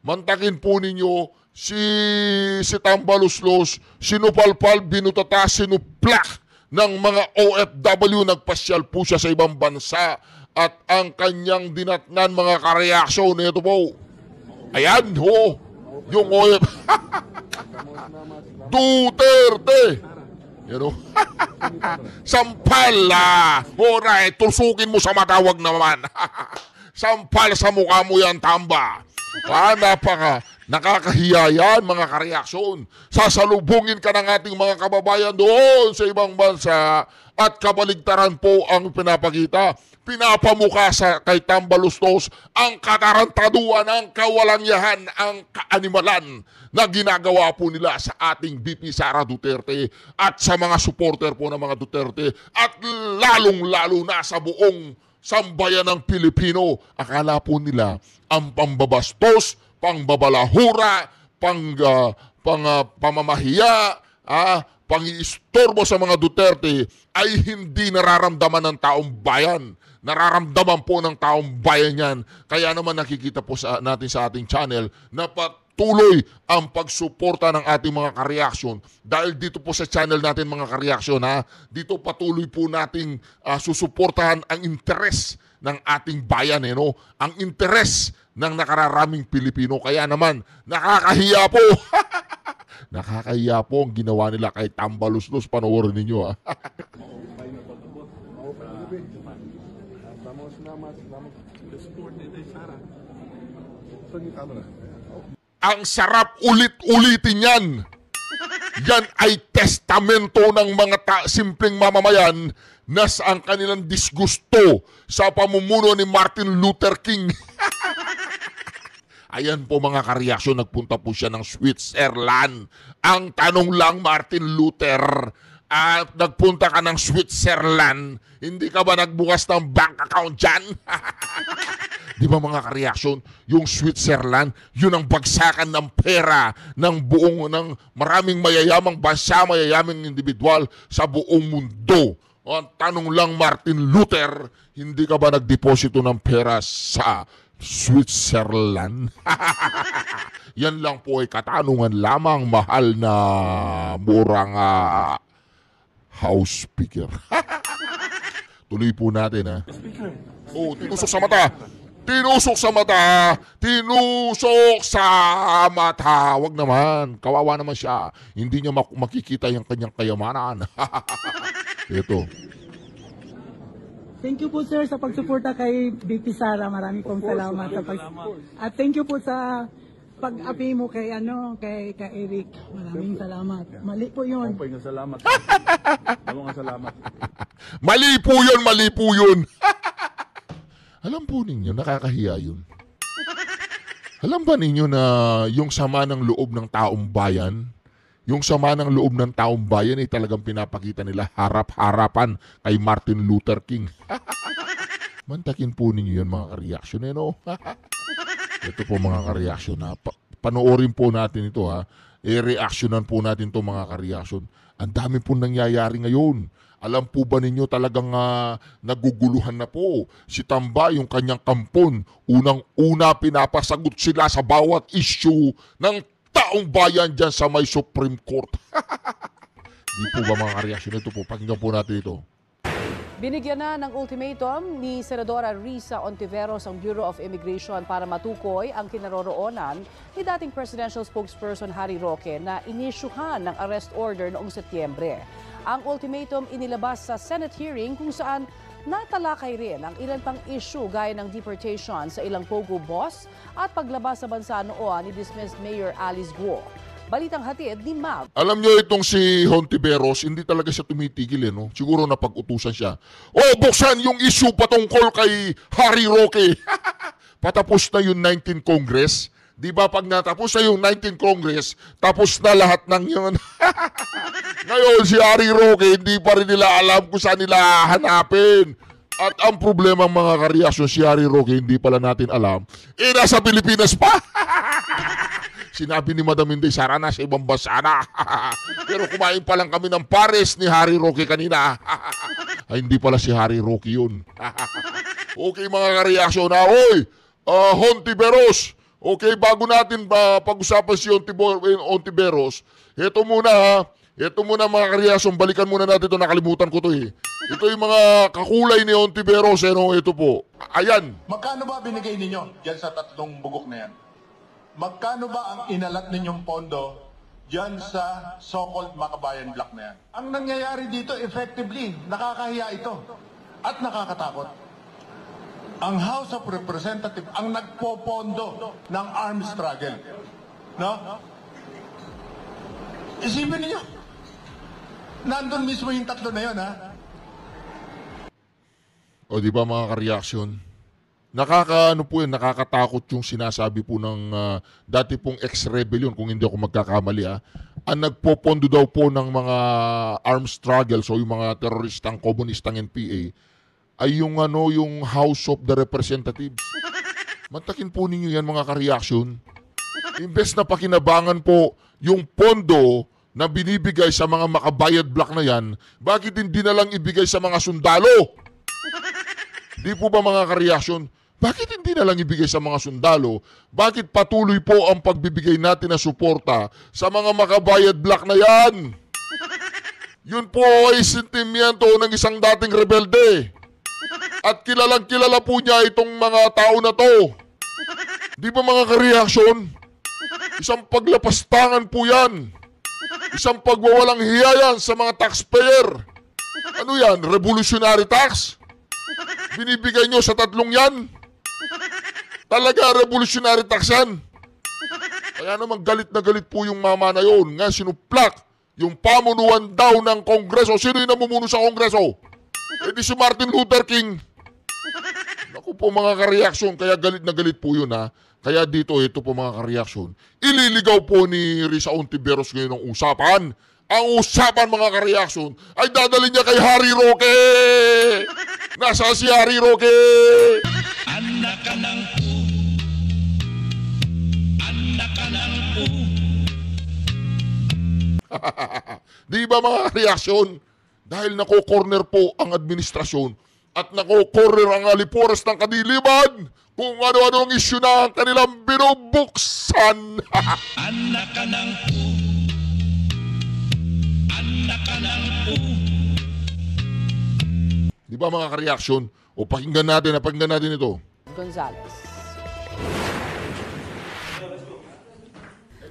mantakin po ninyo si Tambaluslos, sinupalpal, binutata, sinuplak ng mga OFW. Nagpasyal po siya sa ibang bansa at ang kanyang dinatnan mga kareaksyon nito po. Ayan ho, yung OF Duterte. You know? Sampal Alright, tusukin mo sa matawag naman. Sampal sa mukha mo yan, Tamba. Nakakahiya yan, mga kareaksyon. Sasalubungin ka ng ating mga kababayan doon sa ibang bansa at kabaligtaran po ang pinapakita. Pinapamukha kay Tambaluslos ang katarantaduan, ang kawalanyahan, ang kaanimalan na ginagawa po nila sa ating VP Sara Duterte at sa mga supporter po ng mga Duterte at lalong-lalo na sa buong sambayan ng Pilipino. Akala po nila ang pambabastos, pangbabalahura, pamamahiya, pang-iistorbo sa mga Duterte ay hindi nararamdaman ng taong bayan. Nararamdaman po ng taong bayan yan. Kaya naman nakikita po natin sa ating channel na patuloy ang pagsuporta ng ating mga kareaksyon. Dahil dito po sa channel natin mga kareaksyon, dito patuloy po nating susuportahan ang interes ng ating bayan. Ang interes ng nakararaming Pilipino. Kaya naman, nakakahiya po. Nakakahiya po ang ginawa nila kay Tambaluslos. Panoorin ninyo. Ang sarap ulit-ulitin yan. Yan ay testamento ng mga simpleng mamamayan na ang kanilang disgusto sa pamumuno ni Martin Luther King. Ayan po mga kareaksyon, nagpunta po siya ng Switzerland. Ang tanong lang, Martin Luther, nagpunta ka ng Switzerland, hindi ka ba nagbukas ng bank account dyan? Di ba mga kareaksyon, yung Switzerland, yun ang bagsakan ng pera ng maraming mayayamang bansa, mayayamang individual sa buong mundo. Ang tanong lang, Martin Luther, hindi ka ba nagdeposito ng pera sa Switzerland? Yan lang po ay katanungan lamang, mahal na murang House Speaker. Tuloy po natin tinusok sa mata. Tinusok sa mata. Tinusok sa mata. Wag naman. Kawawa naman siya. Hindi niya makikita yung kanyang kayamanan. Ito. Thank you po sir sa pagsuporta kay BP Sara. Marami pong salamat sa at thank you po sa pag-api mo kay Eric. Maraming salamat. Mali po 'yun. Salamat. Salamat. Mali po 'yun, mali po 'yun. Alam po ninyo, nakakahiya 'yun. Alam ba ninyo na yung sama ng loob ng taong bayan, yung sama ng loob ng taong bayan ay talagang pinapakita nila harap-harapan kay Martin Luther King. Mantakin po ninyo yun mga kareaksyon. Ito po mga kareaksyon. Panoorin po natin ito. I-reactionan po natin ito mga kareaksyon. Ang dami po nangyayari ngayon. Alam po ba ninyo talagang naguguluhan na po si Tamba, yung kanyang kampon. Unang-una pinapasagot sila sa bawat issue ng taong bayan dyan sa may Supreme Court. Di po ba mga kareaksyon? Ito po, pakinggan po natin ito. Binigyan na ng ultimatum ni Senadora Risa Ontiveros ang Bureau of Immigration para matukoy ang kinaroroonan ni dating presidential spokesperson Harry Roque na inisyuhan ng arrest order noong Setyembre. Ang ultimatum inilabas sa Senate hearing kung saan natalakay rin ang ilan pang issue gaya ng deportation sa ilang Pogo boss at paglabas sa bansa noon ni dismissed Mayor Alice Guo. Balitang hatid ni Mav. Alam nyo itong si Hontiveros, hindi talaga siya tumitigil Siguro napag-utusan siya. Buksan yung issue patungkol kay Harry Roque. Patapos na yung 19th Congress. Di ba pag natapos na yung 19th Congress, tapos na lahat ng yun. Ngayon si Harry Roque, hindi pa rin nila alam kung saan nila hanapin. At ang problema mga kareaksyon, si Harry Roque, hindi pala natin alam, nasa Pilipinas pa. Sinabi ni Madam Inday Sara na sa ibang bansa na. Pero kumain pa lang kami ng pares ni Harry Roque kanina. Ay, hindi pala si Harry Roque yun. Okay mga kareaksyon na. Hontiveros, Okay, bago natin pag-usapan si Ontiveros, ito muna ha. Ito muna mga kareaksyon, balikan muna natin ito, nakalimutan ko to eh. Ito yung mga kakulay ni Ontiveros, ito po. Ayan. Magkano ba binigay ninyo dyan sa tatlong bugok na yan? Magkano ba ang inalat ninyong pondo dyan sa so-called Makabayan Block na yan? Ang nangyayari dito, effectively, nakakahiya ito at nakakatakot. Ang House of Representatives ang nagpopondo ng armed struggle. No? Isipin niyo, nandun mismo yung tatlo na yun, ha? O di ba mga kareaksyon? Nakakatakot yung sinasabi po ng dati pong ex-rebellion, kung hindi ako magkakamali ha. Ang nagpopondo daw po ng mga armed struggles o yung mga teroristang, komunistang NPA ay yung House of the Representatives. Mantakin po ninyo yan mga kareaksyon. Imbes na pakinabangan po yung pondo na binibigay sa mga makabayad block na yan, bakit hindi na lang ibigay sa mga sundalo? Di po ba mga kareaksyon? Bakit hindi na lang ibigay sa mga sundalo? Bakit patuloy po ang pagbibigay natin na suporta sa mga makabayad block na yan? Yun po ay sentimiento ng isang dating rebelde. At kilalang kilala po niya itong mga tao na to. Di ba mga kareaksyon? Isang paglapastangan po yan. Isang pagwawalang hiya yan sa mga taxpayer. Ano yan? Revolutionary tax? Binibigay nyo sa tatlong yan? Talaga revolutionary tax yan? Kaya naman galit na galit po yung mama na yun. Nga sinuplak yung pamunuan daw ng Kongreso. Sino yung namumuno sa Kongreso? Eh di si Martin Luther King. Naku po mga kareaksyon, kaya galit na galit po yun ha. Kaya dito, ito po mga kareaksyon. Ililigaw po ni Risa Ontiveros ngayon ang usapan. Ang usapan mga kareaksyon ay dadalhin niya kay Harry Roque. Nasaan si Harry Roque? Anak ka ng po. Anak ka ng po. Di ba mga kareaksyon? Dahil nako-corner po ang administrasyon at nako-corner ang alipores ng kadiliman kung ano-ano ang isyu na ang kanilang binubuksan. Anak ka ng po. Anak ka ng po. Di ba mga kareaksyon? O pakinggan natin ito. Gonzales.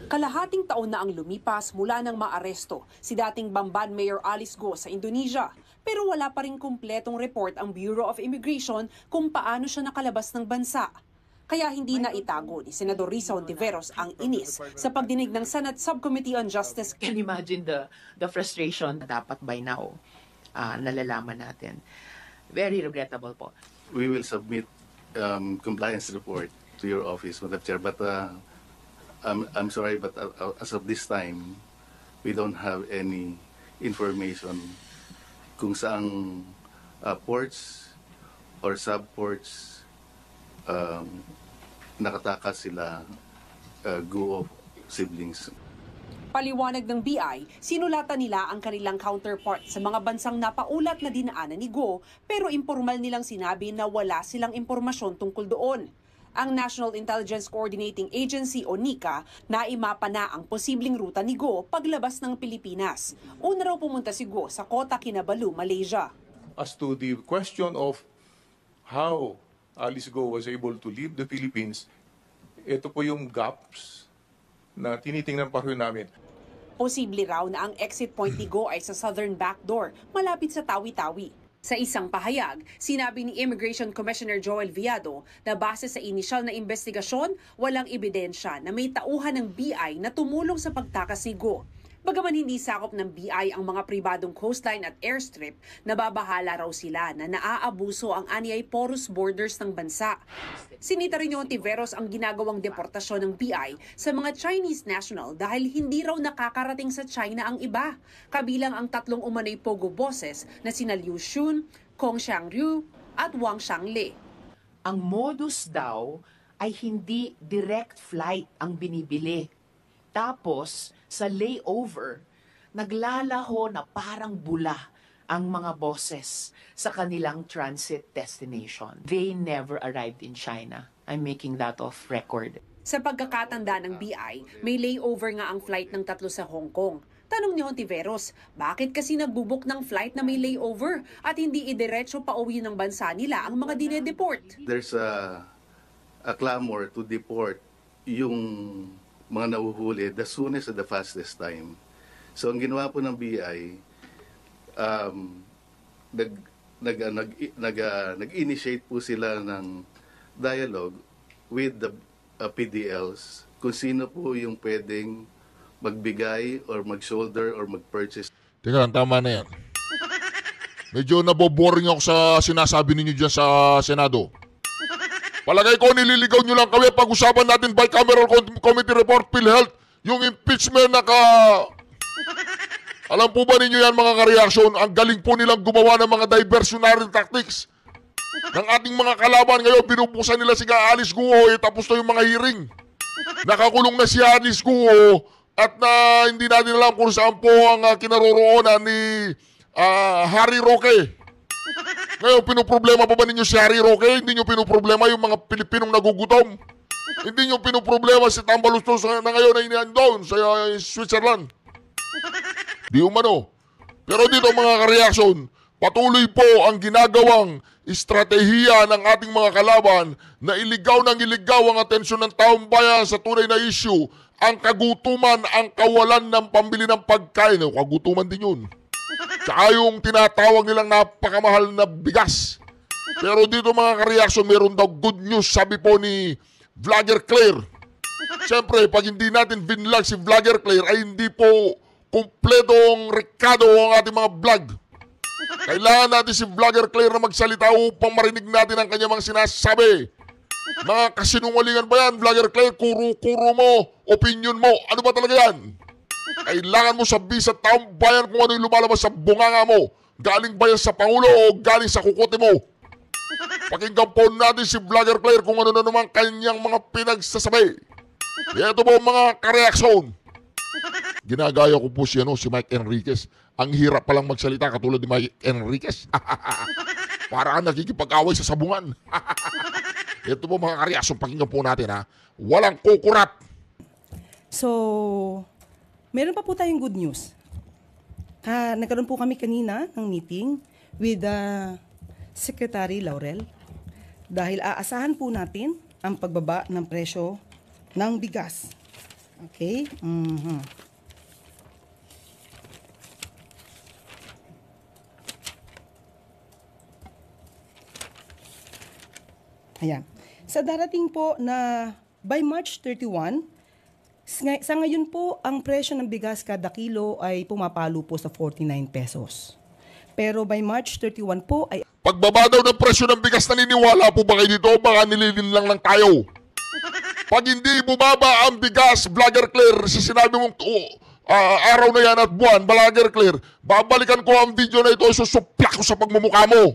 Kalahating taon na ang lumipas mula nang maaresto si dating Bamban Mayor Alice Go sa Indonesia. Pero wala pa rin kumpletong report ang Bureau of Immigration kung paano siya nakalabas ng bansa. Kaya hindi na itago ni Senador Risa Ontiveros ang inis sa pagdinig ng Senate Subcommittee on Justice. Can you imagine the frustration na dapat by now nalalaman natin. Very regrettable po. We will submit compliance report to your office, Madam Chair, but I'm sorry, but as of this time, we don't have any information kung saang ports or subports nakatakas sila Go siblings. Paliwanag ng BI, sinulatan nila ang kanilang counterpart sa mga bansang napaulat na dinaanan ni Go, pero impormal nilang sinabi na wala silang impormasyon tungkol doon. Ang National Intelligence Coordinating Agency o NICA naimapa na ang posibleng ruta ni Go paglabas ng Pilipinas. Una raw pumunta si Go sa Kota Kinabalu, Malaysia. As to the question of how Alice Go was able to leave the Philippines, ito po yung gaps na tinitingnan pa rin namin. Posible raw na ang exit point ni Go ay sa southern backdoor, malapit sa Tawi-Tawi. Sa isang pahayag, sinabi ni Immigration Commissioner Joel Viado na base sa inisyal na investigasyon, walang ebidensya na may tauhan ng BI na tumulong sa pagtakas ni Go. Bagaman hindi sakop ng BI ang mga pribadong coastline at airstrip, nababahala raw sila na naaabuso ang anyay porous borders ng bansa. Sinita rin ni Ontiveros ang ginagawang deportasyon ng BI sa mga Chinese national dahil hindi raw nakakarating sa China ang iba, kabilang ang tatlong umano'y pogo bosses na sina Liu Xun, Kong Xiangryu at Wang Xiangle. Ang modus daw ay hindi direct flight ang binibili. Tapos, sa layover, naglalaho na parang bula ang mga bosses sa kanilang transit destination. They never arrived in China. I'm making that off record. Sa pagkakatanda ng BI, may layover nga ang flight ng 3 sa Hong Kong. Tanong ni Hontiveros, bakit kasi nagbubuk ng flight na may layover at hindi idiretso pa uwi ng bansa nila ang mga dinedeport? There's a clamor to deport yung mga nahuhuli the soonest at the fastest time. So ang ginawa po ng BI, nag-initiate po sila ng dialogue with the PDLs kung sino po yung pwedeng magbigay or mag-shoulder or mag-purchase. Teka lang, tama na yan. Medyo naboboring ako sa sinasabi ninyo dyan sa Senado. Palagay ko nililigaw nyo lang kami pag-usapan natin bicameral committee report, PhilHealth, yung impeachment Alam po ba ninyo yan mga ka-reaction? Ang galing po nilang gumawa ng mga diversionary tactics. Ng ating mga kalaban ngayon, binubusan nila si Alice Guo, tapos na yung mga hearing. Nakakulong na si Alice Guo at hindi natin alam kung saan po ang kinaroroonan ni Harry Roque. Ngayon, pinoproblema pa ba ninyo si Harry Roque? Hindi nyo pinoproblema yung mga Pilipinong nagugutom? Hindi nyo pinoproblema si Tambalustos na ngayon ay iniandon sa Switzerland? Di umano. Pero dito mga ka-reaction, patuloy po ang ginagawang estratehiya ng ating mga kalaban na iligaw ng iligaw ang atensyon ng taong bayan sa tunay na issue, ang kagutuman, ang kawalan ng pambili ng pagkain. Kagutuman din yun. Tsaka yung tinatawag nilang napakamahal na bigas. Pero dito mga ka-reaction, meron daw good news, sabi po ni Vlogger Claire. Siyempre, pag hindi natin binlag si Vlogger Claire, ay hindi po kumpletong rekado ang ating mga vlog. Kailangan natin si Vlogger Claire na magsalita upang marinig natin ang kanyang mga sinasabi. Mga kasinungalingan ba yan, Vlogger Claire? Kuro-kuro mo, opinion mo, ano ba talaga yan? Kailangan mo sabihin sa taong bayan kung ano yung lumalabas sa bunganga mo. Galing ba yan sa Pangulo o galing sa kukote mo? Pakinggan po natin si Vlogger Claire kung ano na naman kanyang mga pinagsasabi. Ito po mga kareaksyon. Ginagaya ko po si Mike Enriquez. Ang hirap palang magsalita katulad ni Mike Enriquez. Parang nakikipag-away sa sabungan. Ito po mga kareaksyon, pakinggan po natin ha. Walang kukurap. So, meron pa po tayong good news. Nagkaroon po kami kanina ng meeting with Secretary Laurel dahil aasahan po natin ang pagbaba ng presyo ng bigas. Okay? Ayan. Sa darating po na by March 31, sa ngayon po, ang presyo ng bigas kada kilo ay pumapalo po sa 49 pesos. Pero by March 31 po ay... Pagbaba daw ng presyo ng bigas, naniniwala po ba kayo dito? Baka nililin lang tayo. Pag hindi bumaba ang bigas, Vlogger Claire, sa sinabi mong araw na yan at buwan, Vlogger Claire, babalikan ko ang video na ito, susuplak ko sa pagmumukha mo.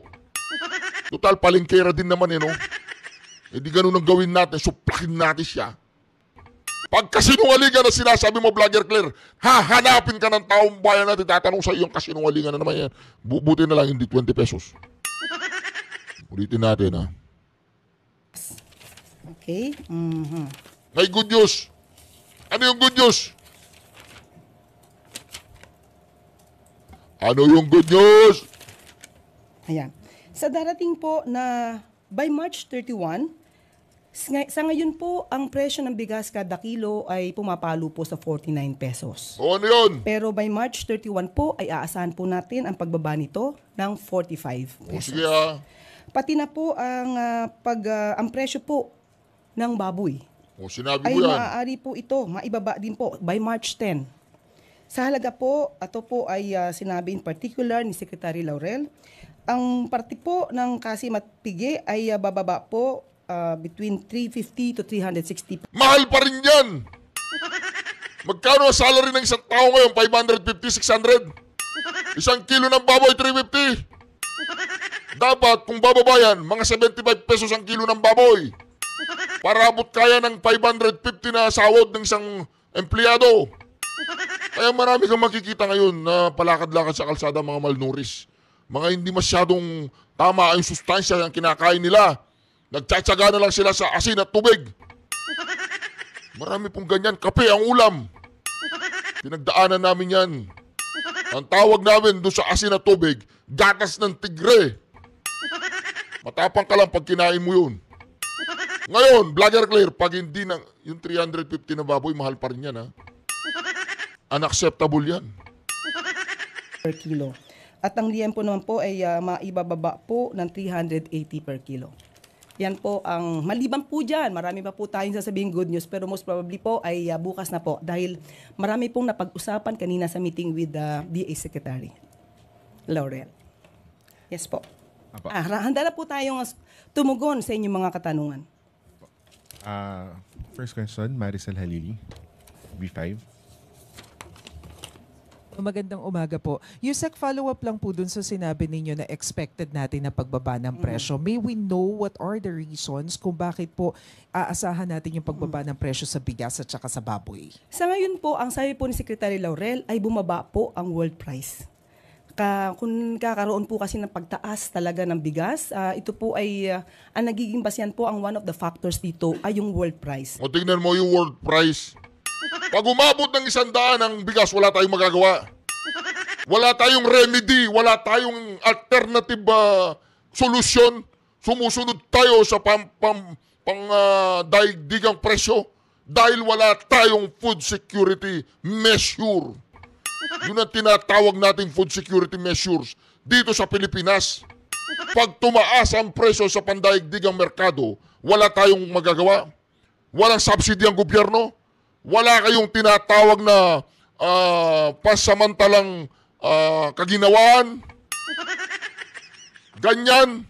Total, palingkera din naman no? Eh di ganun ang gawin natin, suplakin natin siya. Pag kasinungalingan na sinasabi mo, Vlogger Claire, hahanapin ka ng taong bayan natin, tatanong sa iyong kasinungalingan na naman yan. Buti na lang hindi 20 pesos. Ulitin natin ha. Okay. May good news. Ano yung good news? Ano yung good news? Ayan. Sa darating po na by March 31, sa ngayon po, ang presyo ng bigas kada kilo ay pumapalo po sa 49 pesos. O ano yun? Pero by March 31 po, ay aasahan po natin ang pagbaba nito ng 45 pesos. O sige ha. Pati na po ang presyo po ng baboy. O sinabi Ay mo yan. maaari po ito, maibaba din po by March 10. Sa halaga po, ito po ay sinabi in particular ni Secretary Laurel, ang parte po ng Kasimat Pigi ay bababa po between 350 to 360. Mahal pa rin yan! Magkano ang salary ng isang tao ngayon? 550, 600? Isang kilo ng baboy, 350. Dapat, kung bababa yan, mga 75 pesos ang kilo ng baboy. Para abot kaya ng 550 na sahod ng isang empleyado. Kaya marami kang makikita ngayon na palakad-lakad sa kalsada mga malnourished. Mga hindi masyadong tama ang sustansya ang kinakain nila. Nagtsatsaga na lang sila sa asin at tubig. Marami pong ganyan. Kape ang ulam. Pinagdaanan namin yan. Ang tawag namin doon sa asin na tubig, gatas ng tigre. Matapang ka lang pag kinain mo yun. Ngayon, Vlogger Claire, pag hindi na, yung 350 na baboy, mahal pa rin yan, ha? Unacceptable yan. Per kilo. At ang liempo naman po ay maibababa po ng 380 per kilo. Yan po ang maliban po dyan. Marami pa po tayong sasabihin good news pero most probably po ay bukas na po dahil marami pong napag-usapan kanina sa meeting with the DA Secretary Laurel. Yes po. Handa na po tayong tumugon sa inyong mga katanungan. First question, Maricel Halili, B5. Magandang umaga po. Yusek, follow-up lang po dun sa sinabi ninyo na expected natin na pagbaba ng presyo. May we know what are the reasons kung bakit po aasahan natin yung pagbaba ng presyo sa bigas at saka sa baboy? Sa ngayon po, ang sabi po ni Secretary Laurel ay bumaba po ang world price. Kung kakaroon po kasi ng pagtaas talaga ng bigas, ito po ay ang nagiging basehan po ang one of the factors dito ay yung world price. O tingnan mo yung world price. Pag umabot ng 100 ang bigas, wala tayong magagawa. Wala tayong remedy, wala tayong alternative solusyon. Sumusunod tayo sa daigdigang presyo dahil wala tayong food security measure. Yun ang tinatawag nating food security measures dito sa Pilipinas. Pag tumaas ang presyo sa pandaigdigang merkado, wala tayong magagawa. Walang subsidy ang gobyerno. Wala kayong tinatawag na pasamantalang kaginawaan. Ganyan.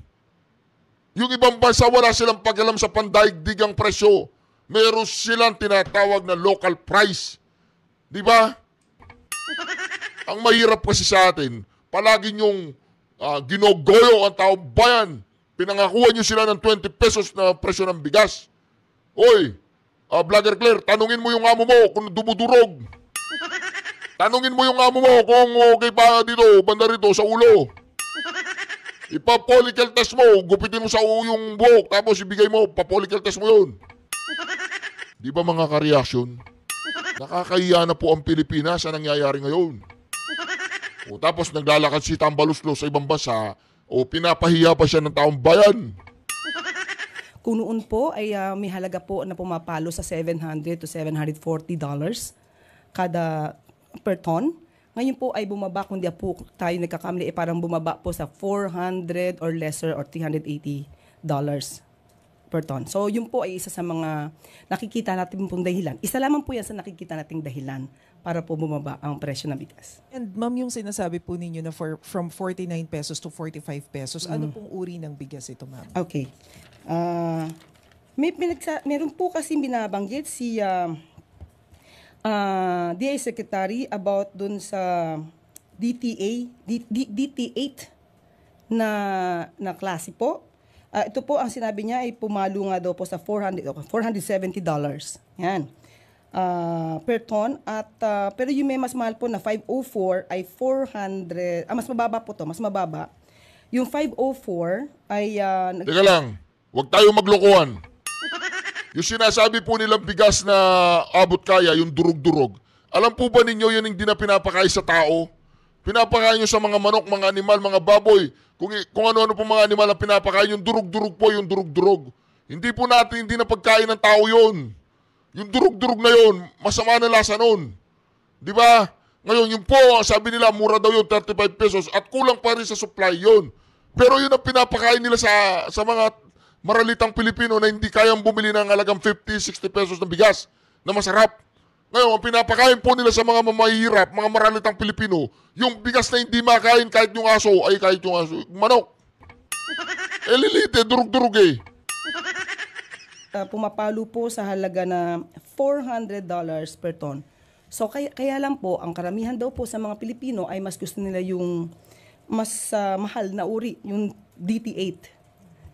Yung ibang bansa wala silang pag-alam sa pandaigdigang presyo. Meron silang tinatawag na local price. Di ba? Ang mahirap kasi sa atin, palagi nyong ginogoyo ang taong bayan. Pinangakuha nyo sila ng 20 pesos na presyo ng bigas. Oy, Vlogger Claire, tanungin mo yung amo mo kung dumudurog. Tanungin mo yung amo mo kung okay pa dito, banda rito sa ulo. Ipa-follicle test mo, gupitin mo sa yung buhok, tapos ibigay mo, pa-follicle test mo yun. Di ba mga ka-reaction? Nakakahiya na po ang Pilipinas sa nangyayari ngayon. O tapos naglalakad si Tambaluslo sa ibang bansa, o pinapahiya pa siya ng taong bayan. Kung noon po ay may halaga po na pumapalo sa $700 to $740 kada per ton. Ngayon po ay bumaba, kung di po tayo nagkakamali, parang bumaba po sa $400 or lesser or $380 per ton. So yun po ay isa sa mga nakikita natin pong dahilan. Isa lamang po yan sa nakikita nating dahilan para po bumaba ang presyo ng bigas. And ma'am, yung sinasabi po ninyo na from 49 pesos to 45 pesos, ano pong uri ng bigas ito, ma'am? Okay. Meron po kasi binabanggit si DA Secretary about dun sa DT8 na klase po. Ito po ang sinabi niya ay pumalo nga daw po sa $470. Yan. Per ton at pero yung may mas mahal po na 504 ay 400, mas mababa po to, mas mababa. Yung 504 ay Teka lang, huwag tayo maglokohan. Yung sinasabi po nilang bigas na abot kaya, yung durog-durog. Alam po ba ninyo yun hindi na pinapakain sa tao? Pinapakain nyo sa mga manok, mga animal, mga baboy. Kung ano-ano po mga animal na pinapakain, yung durog-durog po, yung durog-durog. Hindi po natin, hindi na pagkain ng tao yun. Yung durog-durog na yun, masama na lasa nun. Di ba? Ngayon, yun po, sabi nila, mura daw yun, 35 pesos, at kulang pa rin sa supply yun. Pero yun ang pinapakain nila sa mga maralitang Pilipino na hindi kayang bumili ng halagang 50-60 pesos ng bigas na masarap. Ngayon, ang pinapakain po nila sa mga mamahirap, mga maralitang Pilipino, yung bigas na hindi makain kahit yung aso, ay kahit yung aso, manok. Lilite, durug-durug eh. Pumapalo po sa halaga na $400 per ton. So kaya lang po, ang karamihan daw po sa mga Pilipino ay mas gusto nila yung mas mahal na uri, yung DT8.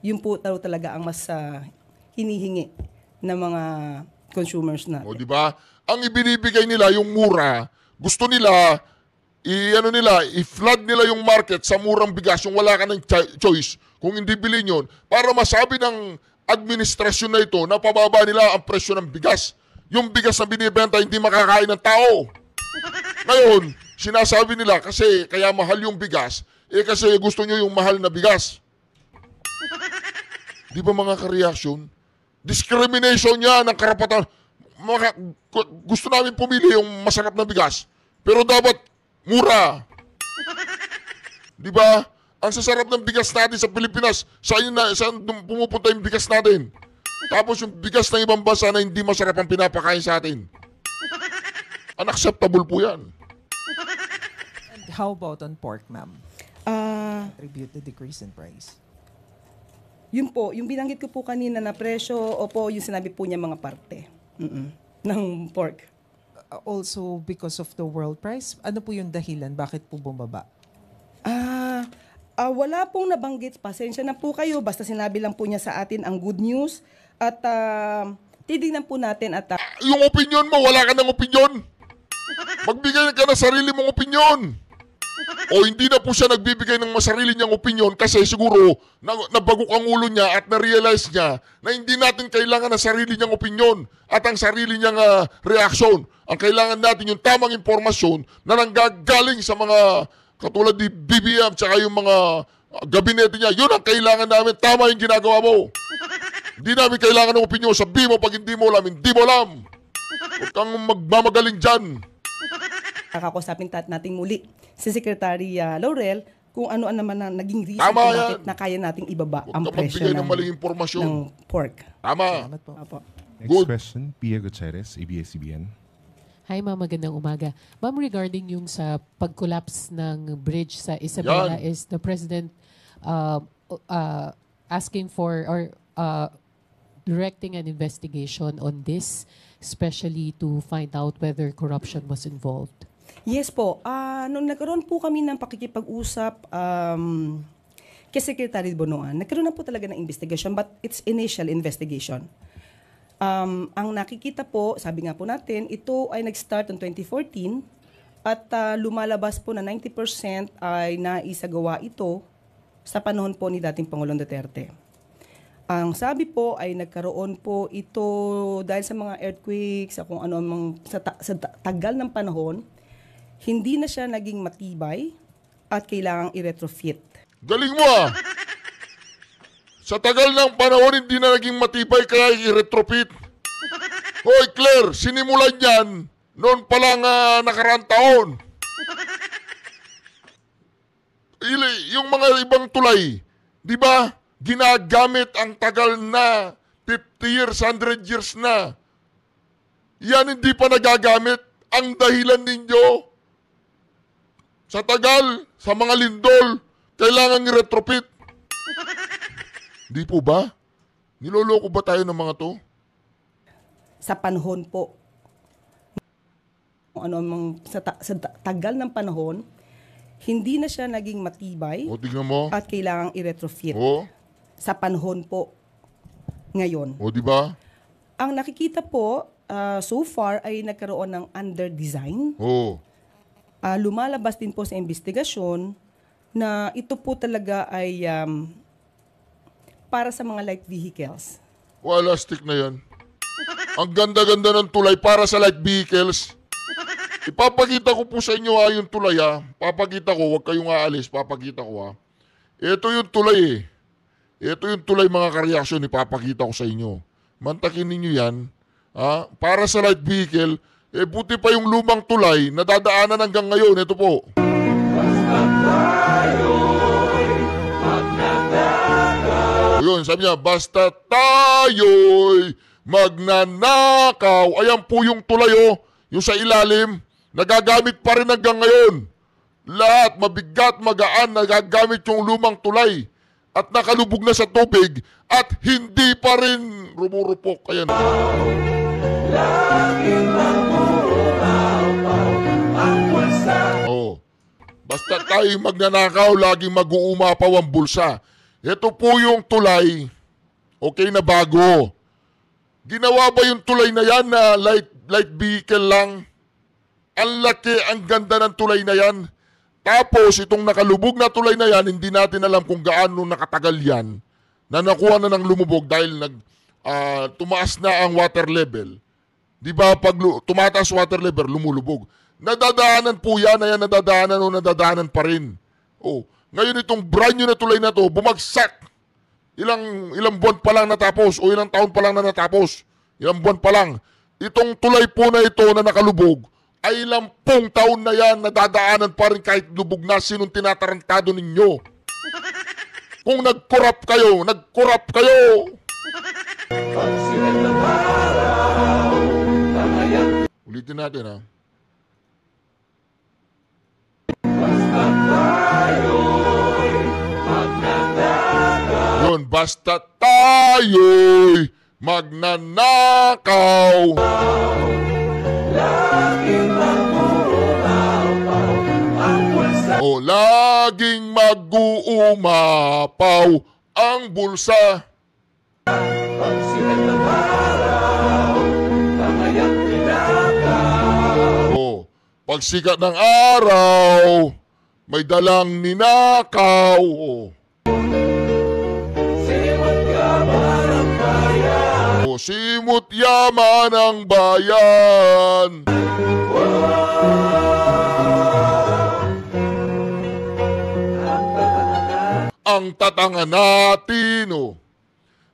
Yun po talaga ang mas hinihingi ng mga consumers na. O di ba? Ang ibinibigay nila yung mura, gusto nila i-flood nila yung market sa murang bigas, yung wala ka ng choice kung hindi bilhin yun, para masabi ng administrasyon na ito na pababa nila ang presyo ng bigas. yung bigas na binibenta hindi makakain ng tao. Ngayon, sinasabi nila kasi kaya mahal yung bigas, kasi gusto nyo yung mahal na bigas. Di ba mga ka-reaction? Discrimination yan ng karapatan. Gusto namin pumili yung masarap na bigas, pero dapat mura. Di ba? Ang sasarap ng bigas natin sa Pilipinas, saan pumupunta yung bigas natin? Tapos yung bigas ng ibang bansa na hindi masarap ang pinapakain sa atin. Unacceptable po yan. And how about on pork, ma'am? Attribute the decrease in price. Yun po, yung binanggit ko po kanina na presyo, opo, yung sinabi po niya mga parte ng pork. Also because of the world price, ano po yung dahilan? Bakit po bumaba? Wala pong nabanggit. Pasensya na po kayo. Basta sinabi lang po niya sa atin ang good news. At titignan po natin at... Yung opinion mo, wala ka ng opinion. Magbigay ka ng sarili mong opinion. O hindi na po siya nagbibigay ng masarili niyang opinion kasi siguro nabagok ang ulo niya at na-realize niya na hindi natin kailangan ng sarili niyang opinion at ang sarili niyang reaksyon. Ang kailangan natin yung tamang impormasyon na nanggagaling sa mga katulad ni BBM tsaka yung mga gabinete niya. Yun ang kailangan namin. Tama yung ginagawa mo. Hindi namin kailangan ng opinion. Sabihin mo pag hindi mo alam, hindi mo alam. Huwag kang magmamagaling dyan. Kakakusapin natin muli si Secretary Laurel kung ano naman na naging reason Tama kung yan. bakit na kaya nating ibaba Huwag ang ka presyo magbigay ng maling impormasyon. ng pork. Tama. Opo. Next Good. question, Pia Gutierrez, ABS-CBN. Hi ma'am, magandang umaga. Ma'am, regarding yung sa pag-collapse ng bridge sa Isabela, is the President asking for or directing an investigation on this, especially to find out whether corruption was involved? Yes po. Nung nagkaroon po kami ng pakikipag-usap kay Secretary Bonoan, nagkaroon na po talaga ng investigation but it's initial investigation. Ang nakikita po, sabi nga po natin, ito ay nag-start noong 2014 at lumalabas po na 90% ay naisagawa ito sa panahon po ni dating Pangulong Duterte. Ang sabi po ay nagkaroon po ito dahil sa mga earthquakes, sa kung ano sa tagal ng panahon, hindi na siya naging matibay at kailangang i-retrofit. Galing mo ah! Sa tagal ng panahon, hindi na naging matibay kaya i-retrofit. Hoy, Claire, sinimulan yan noon pa lang nakaraang taon. Yung mga ibang tulay, di ba, ginagamit ang tagal na 50 years, 100 years na. Yan hindi pa nagagamit. Ang dahilan ninyo, sa tagal, sa mga lindol, kailangan i-retrofit. Di po ba? Niloloko ba tayo ng mga to? Sa panahon po, sa tagal ng panahon, hindi na siya naging matibay O, tignan mo. at kailangang i-retrofit. O, Sa panahon po ngayon. o di ba? Ang nakikita po, so far, ay nagkaroon ng under-design. O, Lumalabas din po sa investigasyon na ito po talaga ay para sa mga light vehicles. wala stick na yan. Ang ganda-ganda ng tulay para sa light vehicles. Ipapakita ko po sa inyo yung tulay Papakita ko, huwag kayong aalis. Papakita ko Ito yung tulay Ito yung tulay mga ka-reaction. Ipapakita ko sa inyo. Mantakin ninyo yan. Para sa light vehicle, buti pa yung lumang tulay na dadaanan hanggang ngayon. Ito po. Yun, sabi niya, basta tayo'y magnanakaw. Ayan po yung tulay yung sa ilalim. Nagagamit pa rin hanggang ngayon. Lahat, mabigat, magaan, nagagamit yung lumang tulay. At nakalubog na sa tubig. At hindi pa rin rumurupok. Ayan. Basta tayo magnanakaw, laging mag-uumapaw ang bulsa. Ito po yung tulay, okay na bago. Ginawa ba yung tulay na yan na light vehicle lang? Ang laki, ang ganda ng tulay na yan. Tapos itong nakalubog na tulay na yan, hindi natin alam kung gaano nakatagal yan na nakuha na ng lumubog dahil tumaas na ang water level. Di ba pag tumataas water level, lumulubog. Nadadaanan po yan, ayan, nadadaanan o nadadaanan pa rin. Oh, ngayon itong brand new na tulay na to, bumagsak. Ilang buwan pa lang natapos o ilang taon pa lang na natapos. Ilang buwan pa lang. Itong tulay po na ito na nakalubog, ay 10 taon na yan, nadadaanan pa rin kahit lubog na. Sinong tinatarantado ninyo? Kung nag-corrupt kayo, nag-corrupt kayo. Ulitin natin, ha? Yun, basta tayo'y magnanakaw. O laging mag-uumapaw ang bulsa. O, pagsikat ng araw, may dalang ninakaw. O, simot yaman ang bayan. Ang tatangan natin, oh.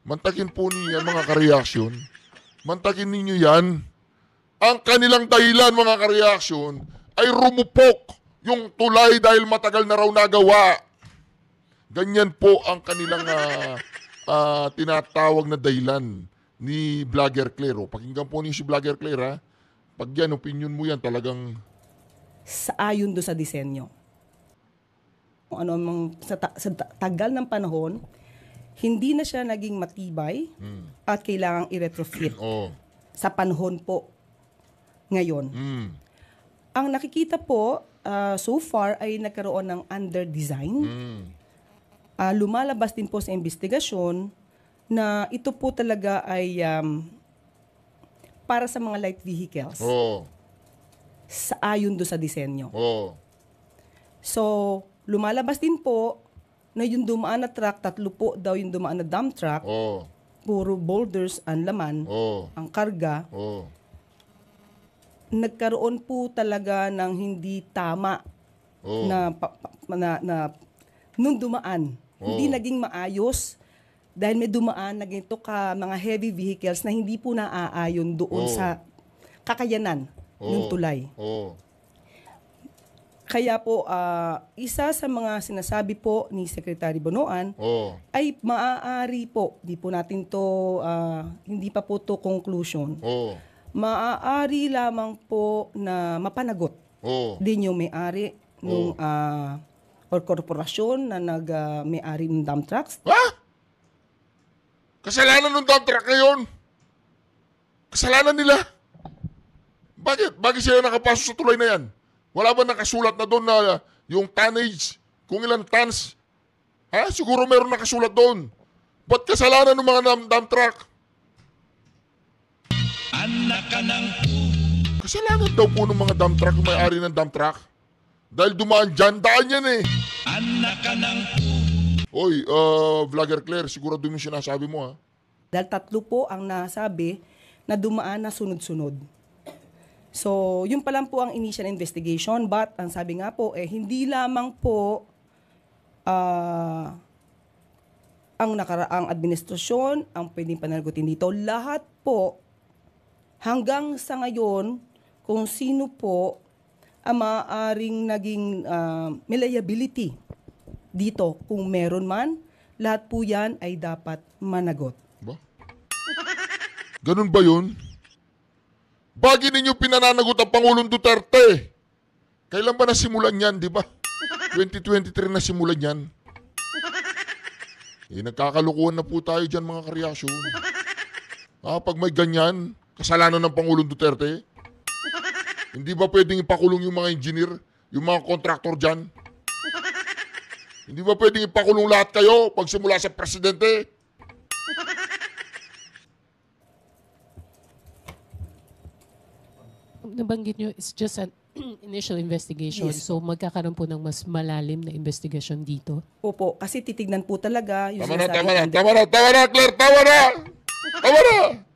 Mantakin po niyan, mga kareaksyon. Mantakin ninyo yan. Ang kanilang dahilan, mga kareaksyon, ay rumupok yung tulay dahil matagal na raw nagawa. Ganyan po ang kanilang tinatawag na dahilan ni Vlogger Claire. O, pakinggan po niyo si Vlogger Claire, ha? Pag yan, opinion mo yan, talagang... Ayon do sa disenyo. Kung ano mang sa tagal ng panahon, hindi na siya naging matibay at kailangang i-retrofit sa panahon po ngayon. Ang nakikita po so far ay nagkaroon ng under-design. Lumalabas din po sa investigasyon na ito po talaga ay para sa mga light vehicles. Sa ayon do sa disenyo. So, lumalabas din po na yung dumaan na truck, 3 po daw yung dumaan na dump truck, puro boulders ang laman, ang karga. Nagkaroon po talaga ng hindi tama na nung dumaan. Hindi naging maayos dahil may dumaan na ganito ka mga heavy vehicles na hindi po naaayon doon sa kakayanan ng tulay. Kaya po, isa sa mga sinasabi po ni Secretary Bonoan ay maaari po, di po natin to, hindi pa po to conclusion, maaari lamang po na mapanagot din yung may-ari nung, or korporasyon na may-ari ng dump trucks. Ha? Kasalanan ng dump truck ngayon? Kasalanan nila? Bakit? Bakit sila nakapasok sa tulay na yan? Wala ba nakasulat na doon na yung tonnage? Kung ilang tons? Ha? Siguro meron nakasulat doon. Ba't kasalanan ng mga dump truck? Anak ka ng Kasalanan daw po ng mga dump truck, yung may-ari ng dump truck. Dahil dumaan dyan, daan yan eh. Anak ka ng Oy, Vlogger Claire, siguro doon yung sinasabi mo, ha? Dahil 3 po ang nasabi na dumaan na sunod-sunod. So, yun pa lang po ang initial investigation, but ang sabi nga po, hindi lamang po ang nakaraang administrasyon ang pwedeng pananagutin dito. Lahat po, hanggang sa ngayon, kung sino po ang maaaring naging may liability dito. Kung meron man, lahat po yan ay dapat managot. Ba? Ganun ba yun? Bakit ninyo pinananagot ang Pangulong Duterte? Kailan ba nasimulan yan, di ba? 2023 nasimulan yan. Nagkakalukuhan na po tayo dyan, mga kareaksyon. Pag may ganyan, kasalanan ng Pangulong Duterte, hindi ba pwedeng ipakulong yung mga engineer, yung mga kontraktor dyan? Hindi ba pwedeng ipakulong lahat kayo pagsimula sa presidente? Nabanggit nyo, it's just an initial investigation. Yes. So magkakaroon po ng mas malalim na investigation dito. Opo, kasi titignan po talaga yung Tama na, Claire, tama na! Tama na!